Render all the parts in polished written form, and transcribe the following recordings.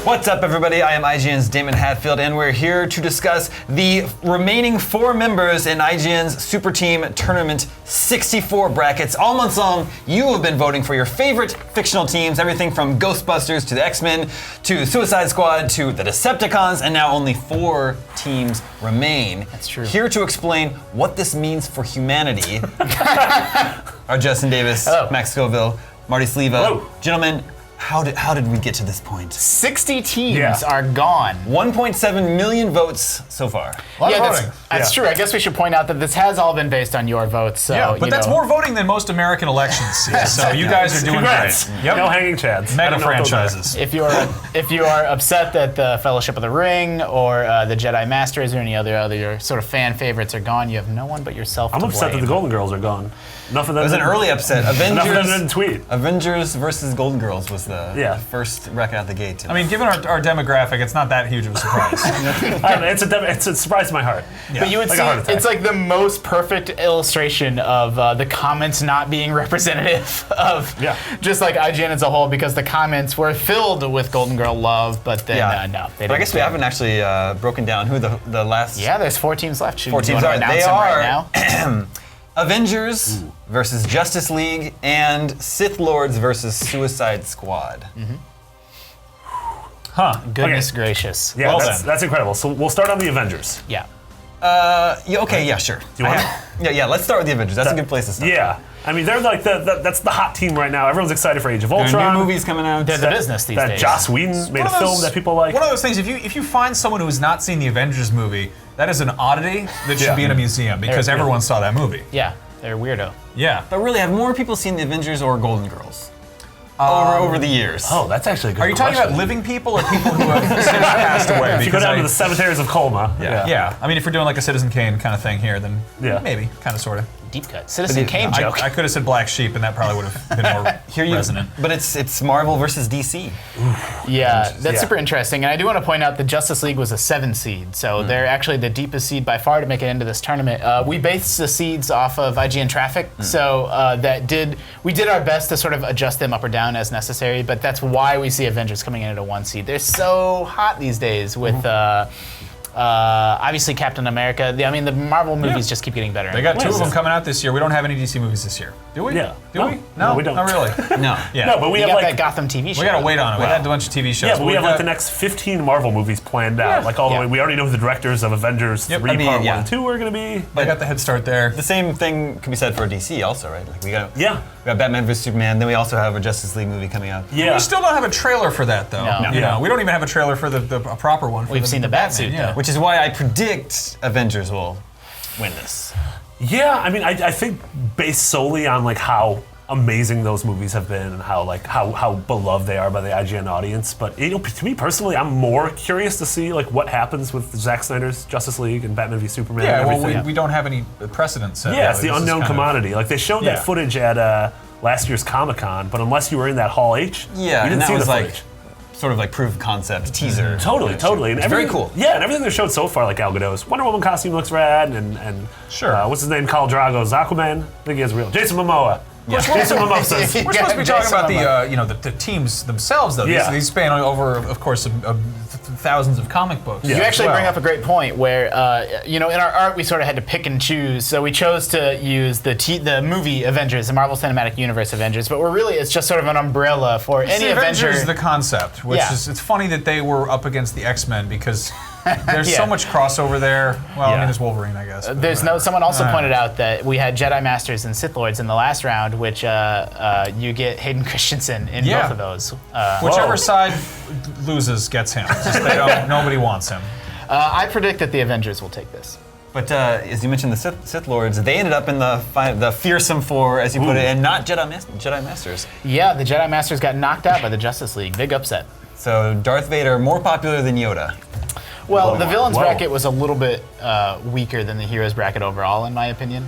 What's up, everybody? I am IGN's Damon Hatfield, and we're here to discuss the remaining 4 members in IGN's Super Team Tournament 64 brackets. All month long, you have been voting for your favorite fictional teams, everything from Ghostbusters to the X-Men to Suicide Squad to the Decepticons, and now only 4 teams remain. That's true. Here to explain what this means for humanity are Justin Davis, Hello. Max Scoville, Marty Sleva. Hello. Gentlemen, how did we get to this point? 60 teams are gone. 1.7 million votes so far. That's true. I guess we should point out that this has all been based on your votes. So, but that's more voting than most American elections see. So you guys are doing Congrats. great. Yep. No hanging chads. Mega franchises. If you are upset that the Fellowship of the Ring or the Jedi Masters or any other your sort of fan favorites are gone, you have no one but yourself. I'm upset that the Golden Girls are gone. Enough of them. It was an early upset. Enough of them didn't tweet. Avengers versus Golden Girls was the first record out the gate. I mean, given our demographic, it's not that huge of a surprise. It's a surprise to my heart. Yeah. But you would see, it's like the most perfect illustration of the comments not being representative of just like IGN as a whole, because the comments were filled with Golden Girl love, but then no. But I guess we haven't actually broken down who the last... Yeah, there's 4 teams left. 4 teams are. They are right now? Avengers versus Justice League and Sith Lords versus Suicide Squad. Goodness gracious. Yeah, Well that's incredible. So we'll start on the Avengers. Yeah. Sure. Do you want Yeah, let's start with the Avengers. That's a good place to start. Yeah. I mean, they're like that's the hot team right now. Everyone's excited for Age of Ultron. There are new movies coming out. They're the business these days. That Joss Whedon made a film that people like. One of those things, if you find someone who has not seen the Avengers movie, that is an oddity that should be in a museum, because everyone saw that movie. Yeah, they're weirdo. Yeah. But really, have more people seen the Avengers or Golden Girls over the years? Oh, that's actually a good Are you talking question. about living people or people who have since passed away? If you go down to the cemeteries of Colma. Yeah. I mean, if we're doing like a Citizen Kane kind of thing here, then maybe, kind of, sort of. Deep cut. Citizen Kane joke. I could have said Black Sheep, and that probably would have been more resonant. But it's Marvel versus DC. Yeah, that's super interesting. And I do want to point out that Justice League was a 7 seed, so they're actually the deepest seed by far to make it into this tournament. We based the seeds off of IGN traffic, so we did our best to sort of adjust them up or down as necessary, but that's why we see Avengers coming in at a 1 seed. They're so hot these days with... obviously Captain America. The Marvel movies just keep getting better. They got 2 of them coming out this year. We don't have any DC movies this year. Do we? Yeah. Do we? No, we don't. Not really. No. Yeah. No, but we got have that Gotham TV show. We gotta wait on it. We got a bunch of TV shows. Yeah, but we have like the next 15 Marvel movies planned out. Like all the way. We already know who the directors of Avengers 3 Part 1 and 2 are gonna be. I got the head start there. The same thing can be said for DC also, right? Like we got Batman vs Superman. Then we also have a Justice League movie coming out. Yeah. We still don't have a trailer for that though. No. Yeah. We don't even have a trailer for a proper one. We've seen the Batsuit, though. Which is why I predict Avengers will win this. Yeah, I mean, I think based solely on like how amazing those movies have been and how beloved they are by the IGN audience. But to me personally, I'm more curious to see like what happens with Zack Snyder's Justice League and Batman v Superman. Yeah, and everything. well, we don't have any precedents. Yeah, it's the unknown commodity. Like they showed that footage at last year's Comic-Con, but unless you were in that Hall H, you didn't see the footage. Sort of like proof of concept teaser. Totally. And it's very cool. Yeah, and everything they showed so far, like Gal Gadot's Wonder Woman costume looks rad, and what's his name? Khal Drogo's Aquaman. I think he has real. Jason Momoa. Yeah. Jason Momoa says. We're supposed to be talking about the teams themselves, though. Yeah. These span over, of course, thousands of comic books. You actually bring up a great point where, in our art, we sort of had to pick and choose. So we chose to use the movie Avengers, the Marvel Cinematic Universe Avengers, but it's just sort of an umbrella for any Avenger. Avengers, the concept, which is, it's funny that they were up against the X-Men because there's so much crossover there. Well, I mean, there's Wolverine, I guess. Someone also pointed out that we had Jedi Masters and Sith Lords in the last round, which you get Hayden Christensen in both of those. Whichever side loses gets him. Nobody wants him. I predict that the Avengers will take this. But as you mentioned, the Sith Lords, they ended up in the Fearsome 4, as you put it, and not Jedi Masters. Yeah, the Jedi Masters got knocked out by the Justice League. Big upset. So Darth Vader more popular than Yoda. Well, the villains bracket was a little bit weaker than the heroes bracket overall, in my opinion.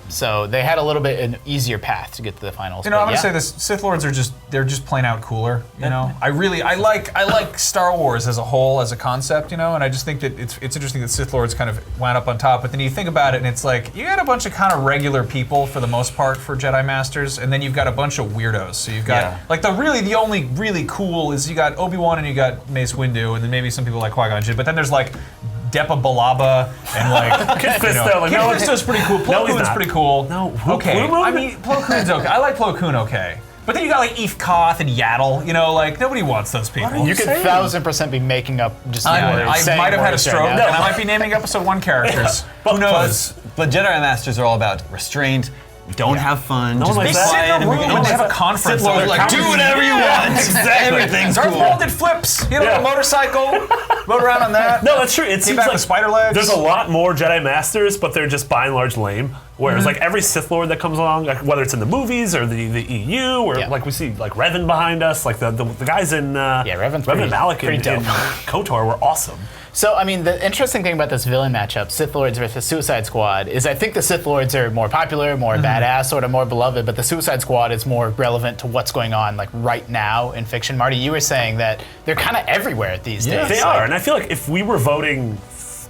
So they had a little bit an easier path to get to the finals. You know, I'm gonna say this: Sith Lords they're just plain out cooler. You know, I like Star Wars as a whole, as a concept. You know, and I just think that it's interesting that Sith Lords kind of wound up on top. But then you think about it, and it's like you got a bunch of kind of regular people for the most part for Jedi Masters, and then you've got a bunch of weirdos. So you've got like the only really cool is you got Obi-Wan and you got Mace Windu, and then maybe some people like Qui-Gon Jinn. But then there's like Depa Balaba and like Kit Fisto. Kit Fisto's pretty cool. Plo Koon's pretty cool. No, okay. I mean, Plo Koon's okay. I like Plo Koon okay. But then you got like Eve Koth and Yaddle. You know, like nobody wants those people. You could 1000% be making up just words. I might have had a stroke, and I might be naming episode 1 characters. Who knows? But Jedi Masters are all about restraint. Don't have fun. No just be quiet. And have a conference. Sith Lords like, do whatever you want. Exactly. Everything's Darth cool. Maul did flips. He had a motorcycle. Rode around on that. No, that's true. It seems back like with spider legs. There's a lot more Jedi Masters, but they're just by and large lame. Whereas like every Sith Lord that comes along, like, whether it's in the movies or the EU, or like we see like Revan behind us, like the guys in Revan and Malak and KOTOR were awesome. So, I mean, the interesting thing about this villain matchup, Sith Lords versus Suicide Squad, is I think the Sith Lords are more popular, more badass, sort of more beloved, but the Suicide Squad is more relevant to what's going on, like, right now in fiction. Marty, you were saying that they're kind of everywhere these days. They are, and I feel like if we were voting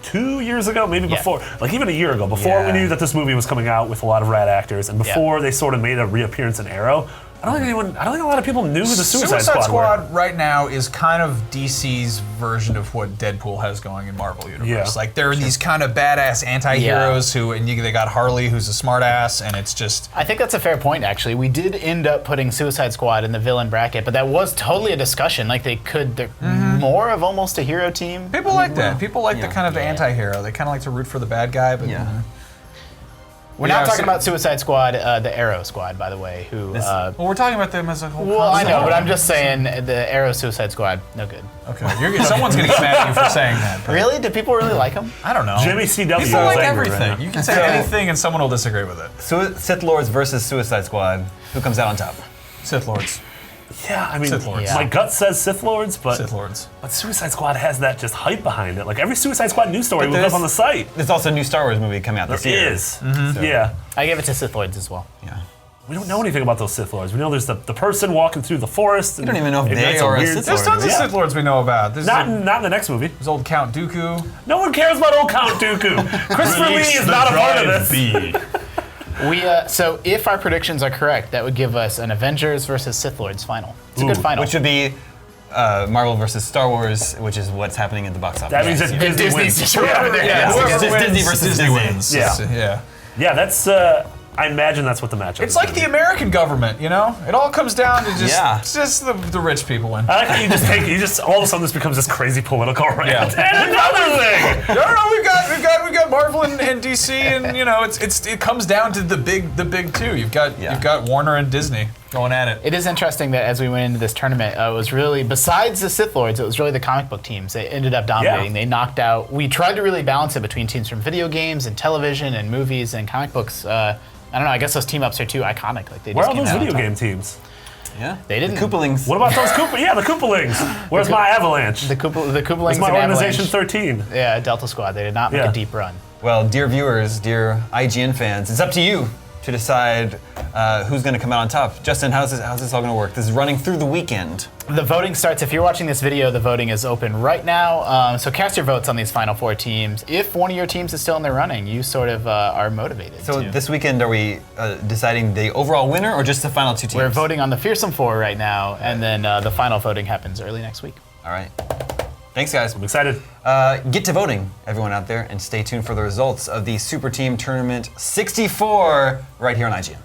2 years ago, maybe before, like even a year ago, before we knew that this movie was coming out with a lot of rad actors, and before they sort of made a reappearance in Arrow, I don't think a lot of people knew who the Suicide Squad were. right now is kind of DC's version of what Deadpool has going in Marvel Universe. Yeah. Like there are these kind of badass anti-heroes they got Harley, who's a smartass, and it's just. I think that's a fair point, actually. We did end up putting Suicide Squad in the villain bracket, but that was totally a discussion. Like they're more of almost a hero team. People like that. People like the kind of the anti-hero. They kind of like to root for the bad guy, but. We're not talking about Suicide Squad, the Arrow Squad, by the way. Well, we're talking about them as a whole. Well, I know, but I'm just saying the Arrow Suicide Squad, no good. Okay, someone's gonna get mad at you for saying that. Really? Do people really like them? I don't know. Jimmy CW. People like everything. You can say anything, and someone will disagree with it. Sith Lords versus Suicide Squad. Who comes out on top? Sith Lords. Yeah, I mean, Sith Lords. my gut says Sith Lords, but Sith Lords. But Suicide Squad has that just hype behind it. Like every Suicide Squad news story was up on the site. There's also a new Star Wars movie coming out this year. There is. So. Yeah. I gave it to Sith Lords as well. Yeah. We don't know anything about those Sith Lords. We know there's the person walking through the forest. We don't even know if they are a Sith Lord. There's tons of Sith Lords we know about. Not in the next movie. There's old Count Dooku. No one cares about old Count Dooku. Christopher Lee is not a part of this. So if our predictions are correct, that would give us an Avengers versus Sith Lords final. It's a good final. Which would be Marvel versus Star Wars, which is what's happening at the box office. That means that Disney wins. Disney versus Disney wins. Yeah, that's. I imagine that's what the matchup is. It's like the American government, you know? It all comes down to just the rich people win. I like how you just all of a sudden this becomes this crazy political rant. And another thing. No, we got Marvel and DC, and you know it comes down to the big two. You've got Warner and Disney going at it. It is interesting that as we went into this tournament, it was really, besides the Sith Lords, it was really the comic book teams. They ended up dominating. They knocked out. We tried to really balance it between teams from video games and television and movies and comic books. I don't know. I guess those team ups are too iconic. Like they just Where are those video game teams? Yeah, they didn't. The Koopalings. What about those Koopa? Yeah, the Koopalings. Where's my Avalanche? The Koopalings. Where's my Organization 13? Yeah, Delta Squad. They did not make a deep run. Well, dear viewers, dear IGN fans, it's up to you to decide who's going to come out on top. Justin, how's this all going to work? This is running through the weekend. The voting starts, if you're watching this video, the voting is open right now. So cast your votes on these final four teams. If one of your teams is still in the running, you sort of are motivated. So this weekend, are we deciding the overall winner or just the final two teams? We're voting on the Fearsome Four right now, and then the final voting happens early next week. All right. Thanks, guys. I'm excited. Get to voting, everyone out there, and stay tuned for the results of the Super Team Tournament 64 right here on IGN.